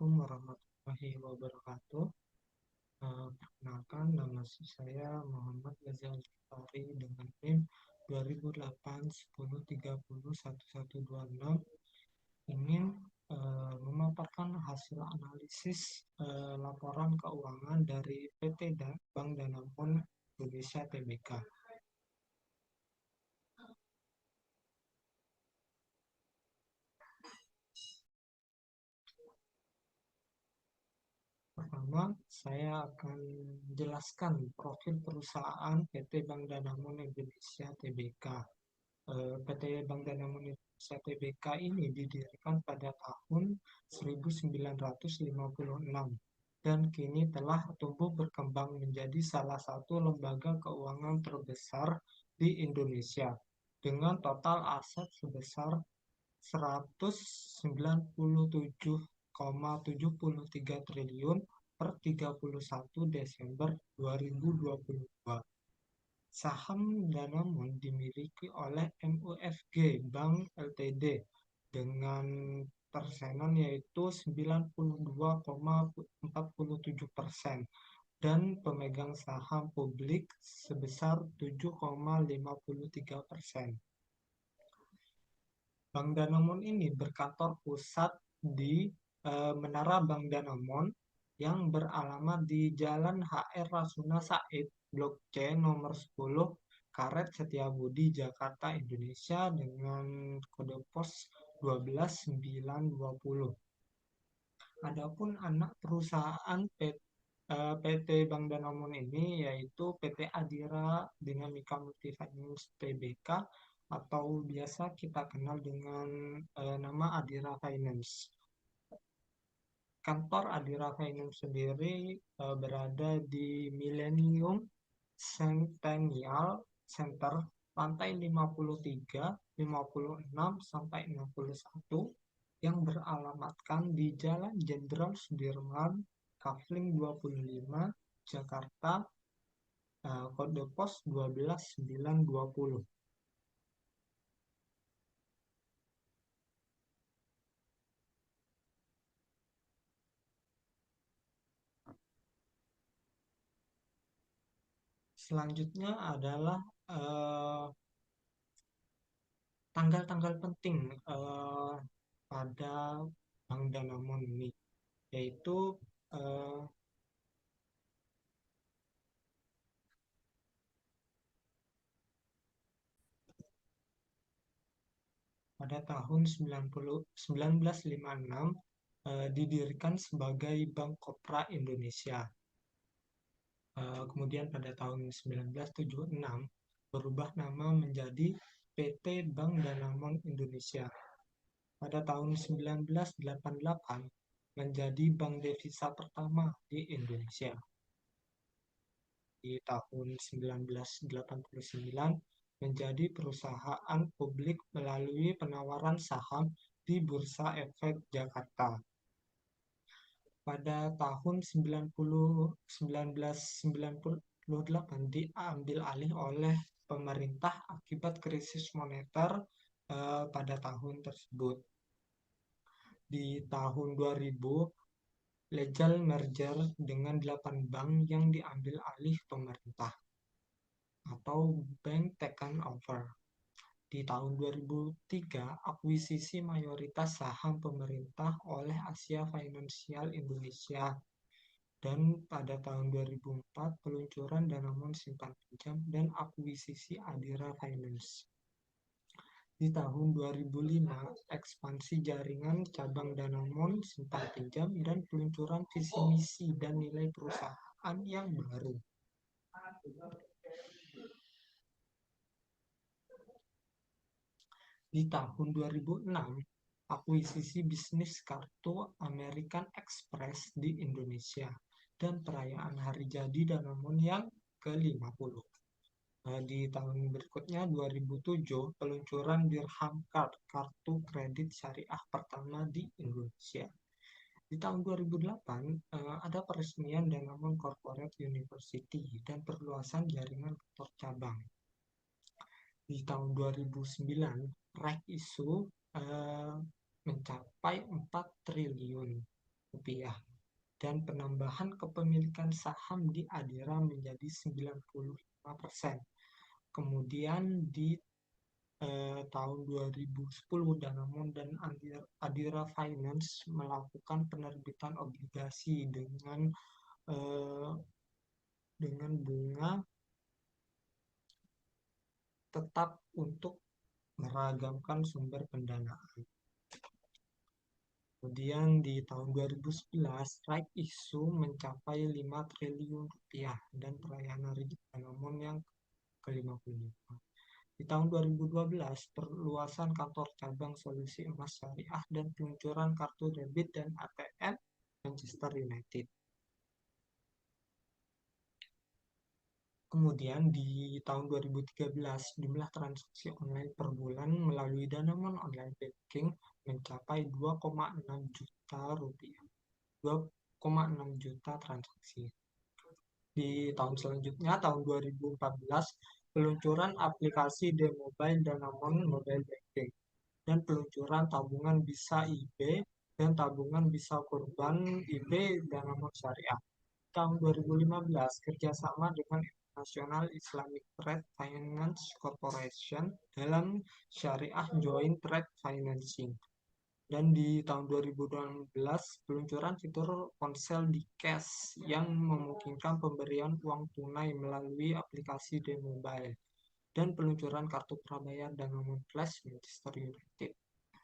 Assalamualaikum warahmatullahi wabarakatuh. Perkenalkan, nama saya Muhammad Ghazal Fahri dengan NIM 200810301126. Ingin memaparkan hasil analisis laporan keuangan dari PT Bank Danamon Indonesia Tbk. Pertama, saya akan jelaskan profil perusahaan PT Bank Danamon Indonesia Tbk. PT Bank Danamon Indonesia Tbk ini didirikan pada tahun 1956 dan kini telah tumbuh berkembang menjadi salah satu lembaga keuangan terbesar di Indonesia dengan total aset sebesar 197,73 triliun per 31 Desember 2022. Saham Danamon dimiliki oleh MUFG Bank Ltd dengan persenan yaitu 92,47% dan pemegang saham publik sebesar 7,53%. Bank Danamon ini berkantor pusat di Menara Bank Danamon yang beralamat di Jalan HR Rasuna Said, Blok C nomor 10, Karet Setiabudi, Jakarta, Indonesia dengan kode pos 12920. Adapun anak perusahaan PT Bank Danamon ini yaitu PT Adira Dinamika Multifinance Tbk atau biasa kita kenal dengan nama Adira Finance. Kantor Adira Finance sendiri berada di Millennium Centennial Center, lantai 53, 56, sampai 61, yang beralamatkan di Jalan Jenderal Sudirman, Kafling 25, Jakarta, kode pos 12920. Selanjutnya adalah tanggal-tanggal penting pada Bank Danamon ini, yaitu pada tahun 1956 didirikan sebagai Bank Kopra Indonesia. Kemudian pada tahun 1976 berubah nama menjadi PT Bank Danamon Indonesia. Pada tahun 1988 menjadi bank devisa pertama di Indonesia. Di tahun 1989 menjadi perusahaan publik melalui penawaran saham di Bursa Efek Jakarta. Pada tahun 1998 diambil alih oleh pemerintah akibat krisis moneter pada tahun tersebut. Di tahun 2000 legal merger dengan 8 bank yang diambil alih pemerintah atau bank taken over. Di tahun 2003 akuisisi mayoritas saham pemerintah oleh Asia Financial Indonesia, dan pada tahun 2004 peluncuran Danamon Simpan Pinjam dan akuisisi Adira Finance. Di tahun 2005 ekspansi jaringan cabang Danamon Simpan Pinjam dan peluncuran visi misi dan nilai perusahaan yang baru. Di tahun 2006 akuisisi bisnis kartu American Express di Indonesia dan perayaan hari jadi Danamon yang ke-50. Di tahun berikutnya 2007 peluncuran Dirham Card, kartu kredit syariah pertama di Indonesia. Di tahun 2008 ada peresmian Danamon Corporate University dan perluasan jaringan kantor cabang. Di tahun 2009 REC isu mencapai 4 triliun. rupiah, dan penambahan kepemilikan saham di Adira menjadi 95%. Kemudian di tahun 2010, Danamon dan Adira Finance melakukan penerbitan obligasi dengan bunga tetap untuk meragamkan sumber pendanaan. Kemudian di tahun 2011, right issue mencapai 5 triliun rupiah dan perayaan Hari Danamon yang ke-55. Di tahun 2012, perluasan kantor cabang solusi emas syariah dan peluncuran kartu debit dan ATM Manchester United. Kemudian di tahun 2013, jumlah transaksi online per bulan melalui Danamon Online Banking mencapai 2,6 juta rupiah. 2,6 juta transaksi. Di tahun selanjutnya, tahun 2014, peluncuran aplikasi D-Mobile Danamon Mobile Banking dan peluncuran tabungan Bisa IB dan tabungan Bisa Kurban IB Danamon Syariah. Tahun 2015, kerjasama dengan International Islamic Trade Finance Corporation dalam Syariah Joint Trade Financing. Dan di tahun 2016, peluncuran fitur ponsel di cash yang memungkinkan pemberian uang tunai melalui aplikasi D-Mobile. Dan peluncuran kartu prabayar Danamon Flash Manchester United.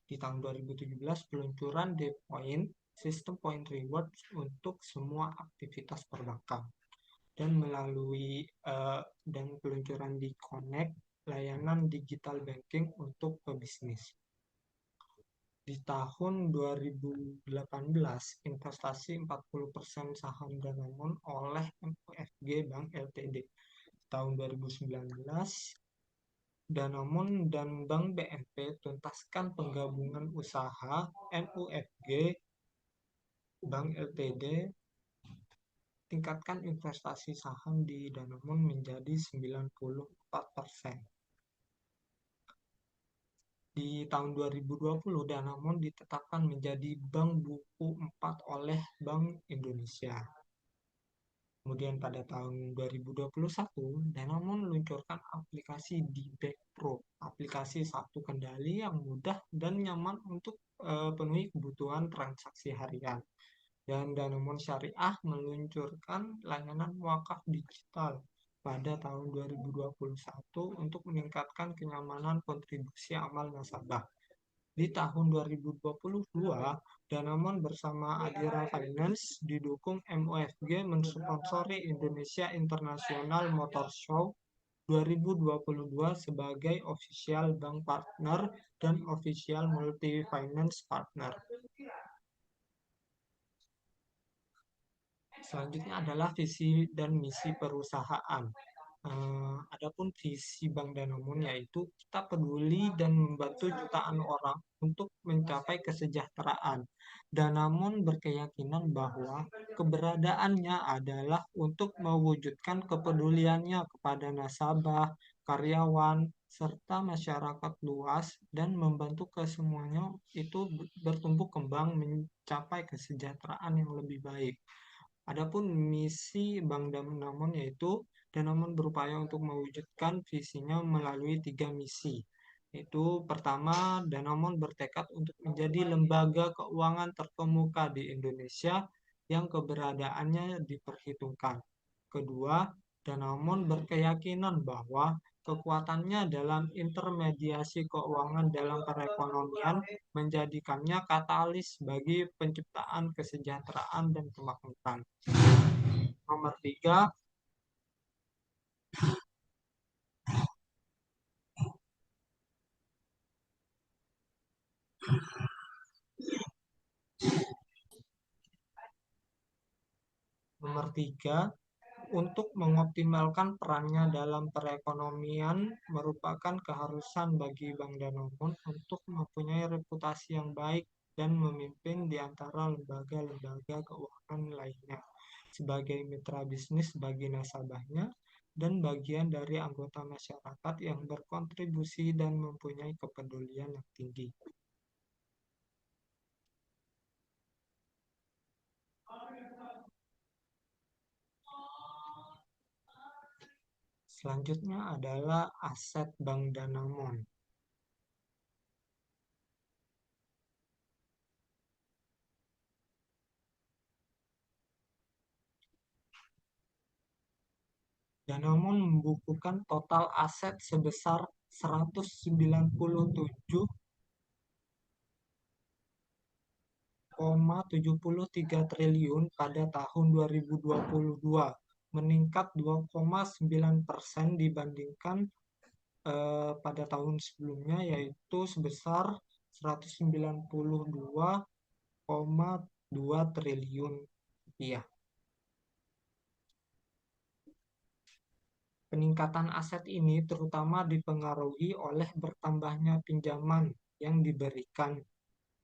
Di tahun 2017, peluncuran D-Point, sistem point reward untuk semua aktivitas perbankan. Dan dan peluncuran di Connect, layanan digital banking untuk pebisnis. Di tahun 2018, investasi 40% saham Danamon oleh MUFG Bank Ltd. Tahun 2019, Danamon dan Bank BNP tuntaskan penggabungan usaha MUFG Bank Ltd. Tingkatkan investasi saham di Danamon menjadi 94%. Di tahun 2020, Danamon ditetapkan menjadi Bank Buku 4 oleh Bank Indonesia. Kemudian pada tahun 2021, Danamon meluncurkan aplikasi D-Bag Pro, aplikasi satu kendali yang mudah dan nyaman untuk penuhi kebutuhan transaksi harian. Dan Danamon Syariah meluncurkan layanan wakaf digital pada tahun 2021 untuk meningkatkan kenyamanan kontribusi amal nasabah. Di tahun 2022, Danamon bersama Adira Finance didukung MUFG mensponsori Indonesia International Motor Show 2022 sebagai official bank partner dan official multi finance partner. Selanjutnya adalah visi dan misi perusahaan. Adapun visi Bank Danamon yaitu kita peduli dan membantu jutaan orang untuk mencapai kesejahteraan. Danamon berkeyakinan bahwa keberadaannya adalah untuk mewujudkan kepeduliannya kepada nasabah, karyawan, serta masyarakat luas dan membantu kesemuanya itu bertumbuh kembang mencapai kesejahteraan yang lebih baik. Adapun misi Bank Danamon yaitu Danamon berupaya untuk mewujudkan visinya melalui 3 misi. Itu pertama, Danamon bertekad untuk menjadi lembaga keuangan terkemuka di Indonesia yang keberadaannya diperhitungkan. Kedua, Danamon berkeyakinan bahwa kekuatannya dalam intermediasi keuangan dalam perekonomian menjadikannya katalis bagi penciptaan kesejahteraan dan kemakmuran. Nomor 3, untuk mengoptimalkan perannya dalam perekonomian merupakan keharusan bagi Bank Danamon untuk mempunyai reputasi yang baik dan memimpin di antara lembaga-lembaga keuangan lainnya sebagai mitra bisnis bagi nasabahnya dan bagian dari anggota masyarakat yang berkontribusi dan mempunyai kepedulian yang tinggi. Selanjutnya adalah aset Bank Danamon. Danamon membukukan total aset sebesar 197,73 triliun pada tahun 2022, meningkat 2,9% dibandingkan pada tahun sebelumnya, yaitu sebesar 192,2 triliun rupiah. Peningkatan aset ini terutama dipengaruhi oleh bertambahnya pinjaman yang diberikan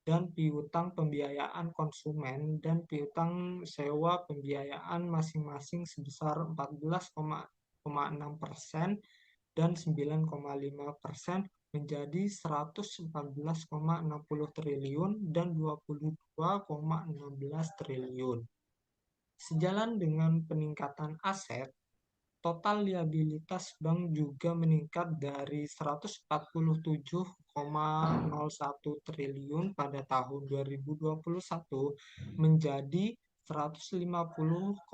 dan piutang pembiayaan konsumen dan piutang sewa pembiayaan masing-masing sebesar 14,6% dan 9,5% menjadi 114,60 triliun dan 22,16 triliun. Sejalan dengan peningkatan aset, total liabilitas bank juga meningkat dari 147,01 triliun pada tahun 2021 menjadi 150,25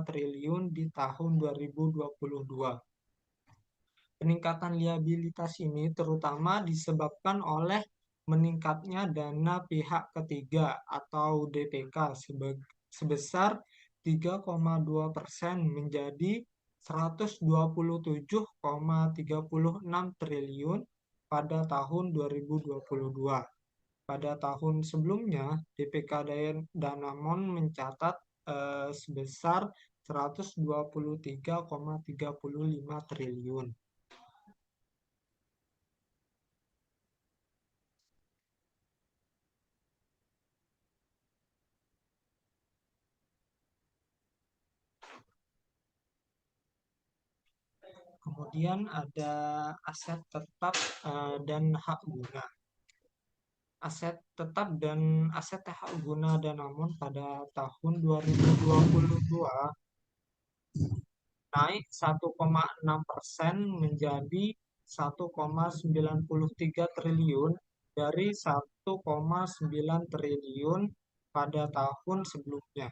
triliun di tahun 2022. Peningkatan liabilitas ini terutama disebabkan oleh meningkatnya dana pihak ketiga atau DPK sebesar 3,2% menjadi 127,36 triliun pada tahun 2022. Pada tahun sebelumnya, DPK Danamon mencatat sebesar 123,35 triliun. Kemudian ada aset tetap dan hak guna. Aset tetap dan aset hak guna Danamon pada tahun 2022 naik 1,6% menjadi 1,93 triliun dari 1,9 triliun pada tahun sebelumnya.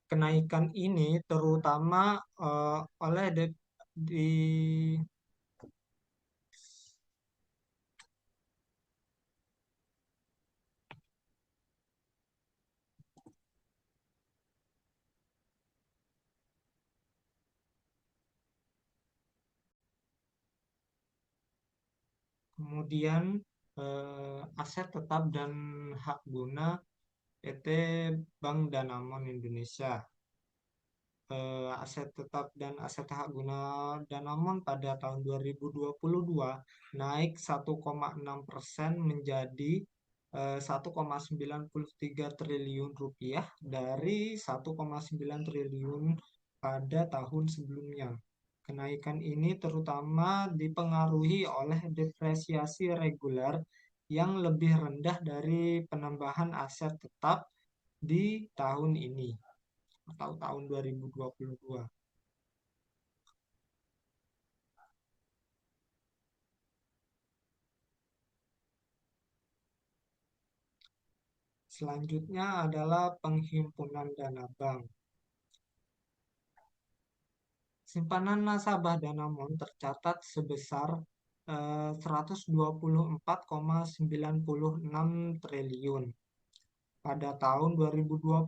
Kenaikan ini terutama oleh kemudian aset tetap dan hak guna PT Bank Danamon Indonesia. Aset tetap dan aset hak guna Danamon pada tahun 2022 naik 1,6% menjadi 1,93 triliun rupiah dari 1,9 triliun pada tahun sebelumnya. Kenaikan ini terutama dipengaruhi oleh depresiasi reguler yang lebih rendah dari penambahan aset tetap di tahun ini atau tahun 2022. Selanjutnya adalah penghimpunan dana bank. Simpanan nasabah Danamon tercatat sebesar 124,96 triliun. Pada tahun 2022,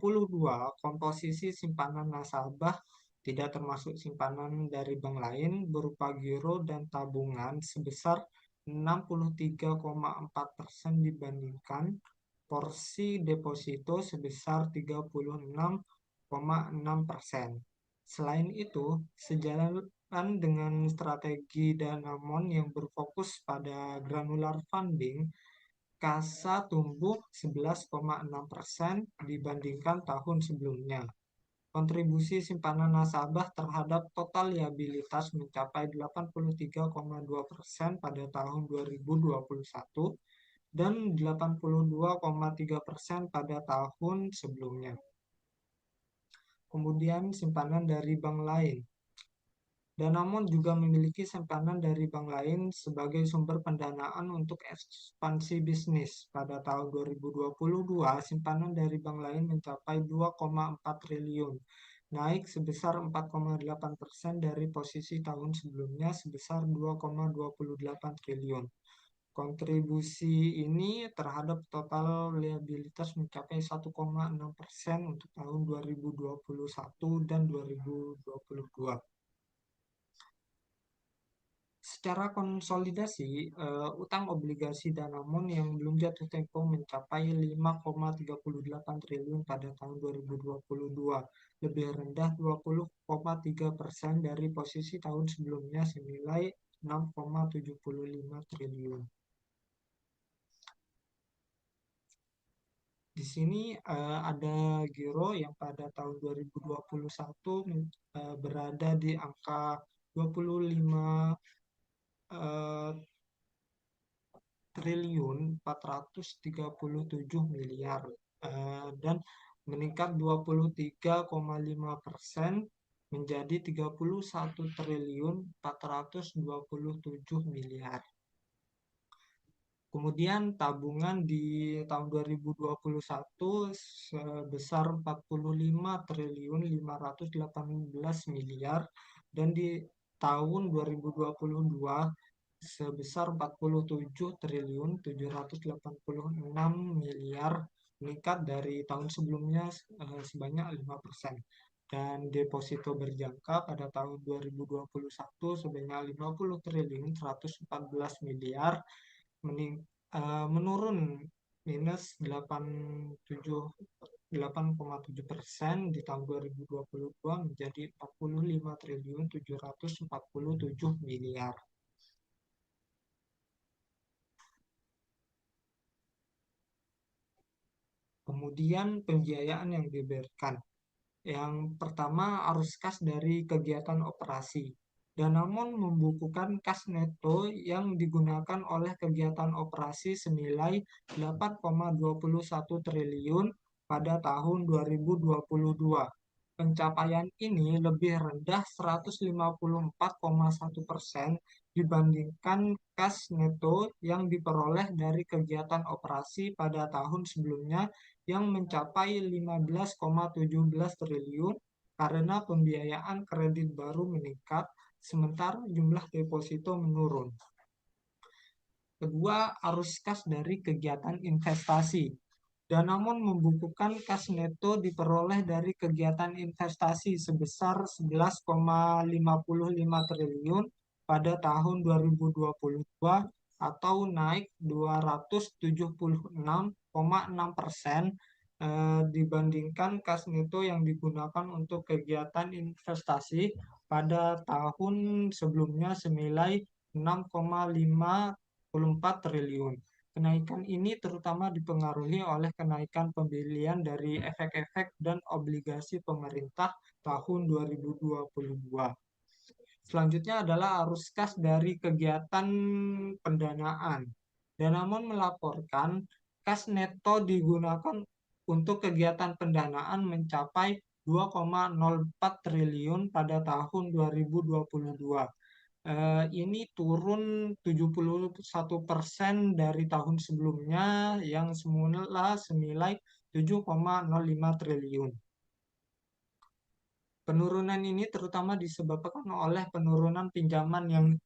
komposisi simpanan nasabah tidak termasuk simpanan dari bank lain berupa giro dan tabungan sebesar 63,4% dibandingkan porsi deposito sebesar 36,6%. Selain itu, sejalan dengan strategi Danamon yang berfokus pada granular funding, kasa tumbuh 11,6% dibandingkan tahun sebelumnya. Kontribusi simpanan nasabah terhadap total liabilitas mencapai 83,2% pada tahun 2021 dan 82,3% pada tahun sebelumnya. kemudian simpanan dari bank lain. Danamon juga memiliki simpanan dari bank lain sebagai sumber pendanaan untuk ekspansi bisnis. Pada tahun 2022, simpanan dari bank lain mencapai 2,4 triliun, naik sebesar 4,8% dari posisi tahun sebelumnya sebesar 2,28 triliun. Kontribusi ini terhadap total liabilitas mencapai 1,6% untuk tahun 2021 dan 2022. Secara konsolidasi, utang obligasi Danamon yang belum jatuh tempo mencapai 5,38 triliun pada tahun 2022, lebih rendah 20,3% dari posisi tahun sebelumnya senilai 6,75 triliun. Di sini ada giro yang pada tahun 2021 berada di angka 25 triliun 437 miliar dan meningkat 23,5% menjadi 31 triliun 427 miliar. Kemudian tabungan di tahun 2021 sebesar 45 triliun 518 miliar dan di tahun 2022 sebesar 47 triliun 786 miliar, meningkat dari tahun sebelumnya sebanyak 5%. Dan deposito berjangka pada tahun 2021 sebanyak 50 triliun 114 miliar, menurun minus 8,7% di tahun 2022 menjadi 45 triliun 747 miliar. Kemudian pembiayaan yang diberikan. Yang pertama, arus kas dari kegiatan operasi. Danamon membukukan kas neto yang digunakan oleh kegiatan operasi senilai 8,21 triliun pada tahun 2022. Pencapaian ini lebih rendah 154,1% dibandingkan kas neto yang diperoleh dari kegiatan operasi pada tahun sebelumnya yang mencapai 15,17 triliun karena pembiayaan kredit baru meningkat, sementara jumlah deposito menurun. Kedua, arus kas dari kegiatan investasi. Danamon membukukan kas neto diperoleh dari kegiatan investasi sebesar 11,55 triliun pada tahun 2022 atau naik 276,6% dibandingkan kas neto yang digunakan untuk kegiatan investasi pada tahun sebelumnya senilai 6,54 triliun. Kenaikan ini terutama dipengaruhi oleh kenaikan pembelian dari efek-efek dan obligasi pemerintah tahun 2022. Selanjutnya adalah arus kas dari kegiatan pendanaan. Danamon melaporkan kas neto digunakan untuk kegiatan pendanaan mencapai 2,04 triliun pada tahun 2022. Ini turun 71% dari tahun sebelumnya yang semula senilai 7,05 triliun. Penurunan ini terutama disebabkan oleh penurunan pinjaman yang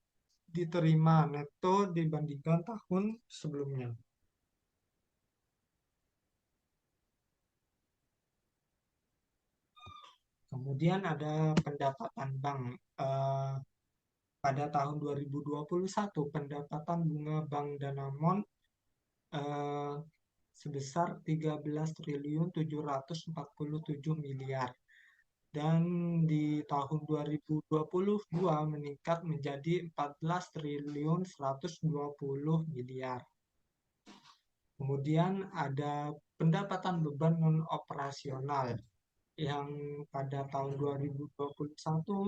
diterima neto dibandingkan tahun sebelumnya. Kemudian ada pendapatan bank. Pada tahun 2021, pendapatan bunga Bank Danamon sebesar 13 triliun 747 miliar. Dan di tahun 2022 meningkat menjadi 14 triliun 120 miliar. Kemudian ada pendapatan beban non-operasional yang pada tahun 2021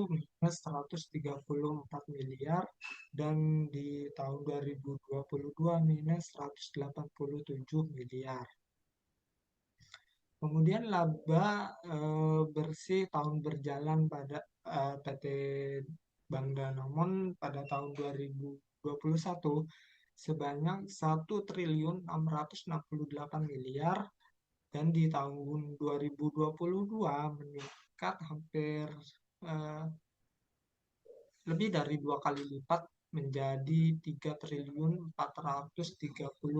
minus 134 miliar dan di tahun 2022 minus 187 miliar. Kemudian laba bersih tahun berjalan pada PT Bank Danamon pada tahun 2021 sebanyak 1.668 miliar, dan di tahun 2022 meningkat hampir eh, lebih dari dua kali lipat menjadi 3.430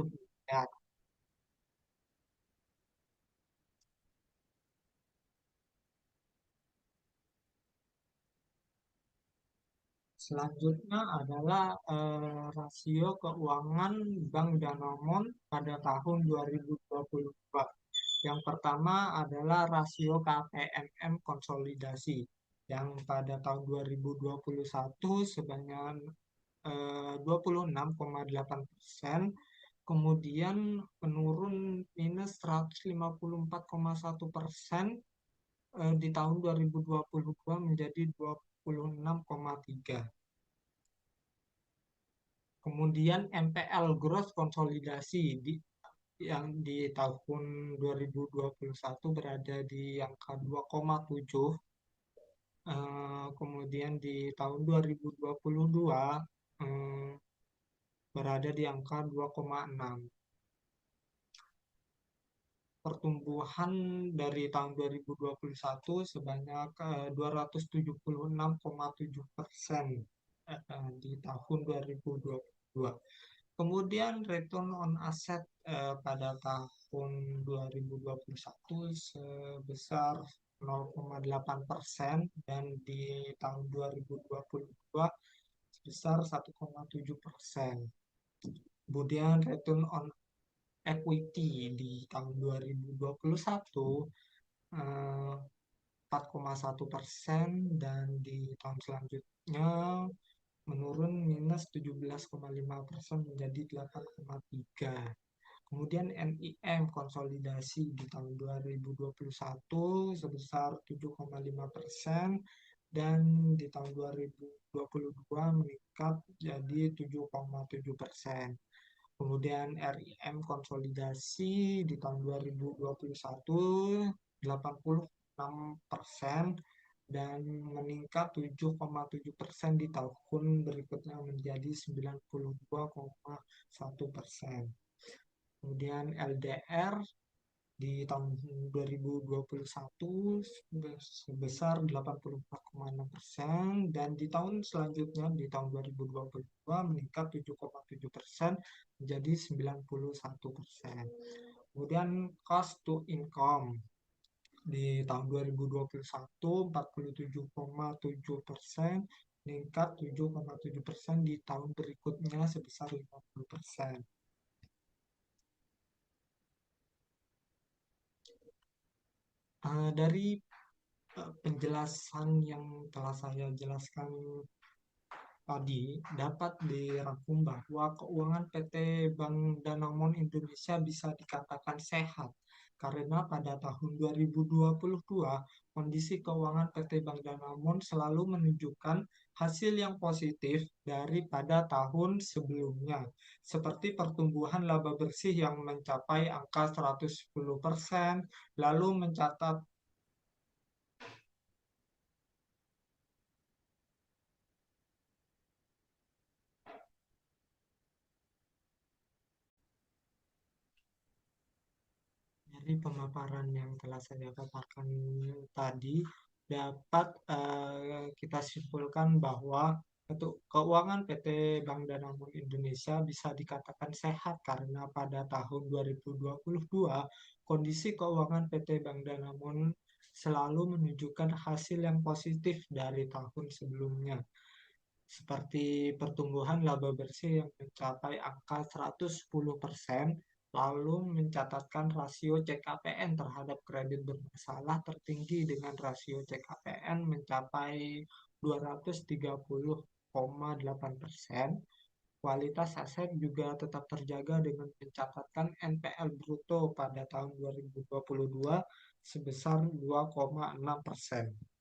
miliar. Selanjutnya adalah rasio keuangan Bank Danamon pada tahun 2022. Yang pertama adalah rasio KPMM konsolidasi yang pada tahun 2021 sebanyak 26,8%, kemudian menurun minus 154,1% di tahun 2022 menjadi 26,3. Kemudian NPL gross konsolidasi yang di tahun 2021 berada di angka 2,7. Kemudian di tahun 2022 eh, berada di angka 2,6. Pertumbuhan dari tahun 2021 sebanyak 276,7% di tahun 2022. Kemudian return on asset pada tahun 2021 sebesar 0,8% dan di tahun 2022 sebesar 1,7%. Kemudian return on equity di tahun 2021 4,1%, dan di tahun selanjutnya menurun minus 17,5% menjadi 8,3. Kemudian NIM konsolidasi di tahun 2021 sebesar 7,5%, dan di tahun 2022 meningkat jadi 7,7%. Kemudian RIM konsolidasi di tahun 2021 86%, dan meningkat 7,7% di tahun berikutnya menjadi 92,1%. Kemudian LDR di tahun 2021 sebesar 84,6%, dan di tahun selanjutnya di tahun 2022 meningkat 7,7% menjadi 91%. Kemudian cost to income di tahun 2021 47,7%, meningkat 7,7% di tahun berikutnya sebesar 50%. Dari penjelasan yang telah saya jelaskan tadi, dapat dirangkum bahwa keuangan PT Bank Danamon Indonesia bisa dikatakan sehat karena pada tahun 2022 kondisi keuangan PT Bank Danamon selalu menunjukkan hasil yang positif daripada tahun sebelumnya, seperti pertumbuhan laba bersih yang mencapai angka 110%, lalu mencatat dari pemaparan yang telah saya paparkan tadi, dapat kita simpulkan bahwa untuk keuangan PT Bank Danamon Indonesia bisa dikatakan sehat karena pada tahun 2022 kondisi keuangan PT Bank Danamon selalu menunjukkan hasil yang positif dari tahun sebelumnya, seperti pertumbuhan laba bersih yang mencapai angka 110%, lalu mencatatkan rasio CKPN terhadap kredit bermasalah tertinggi dengan rasio CKPN mencapai 230,8%. Kualitas aset juga tetap terjaga dengan mencatatkan NPL bruto pada tahun 2022 sebesar 2,6%.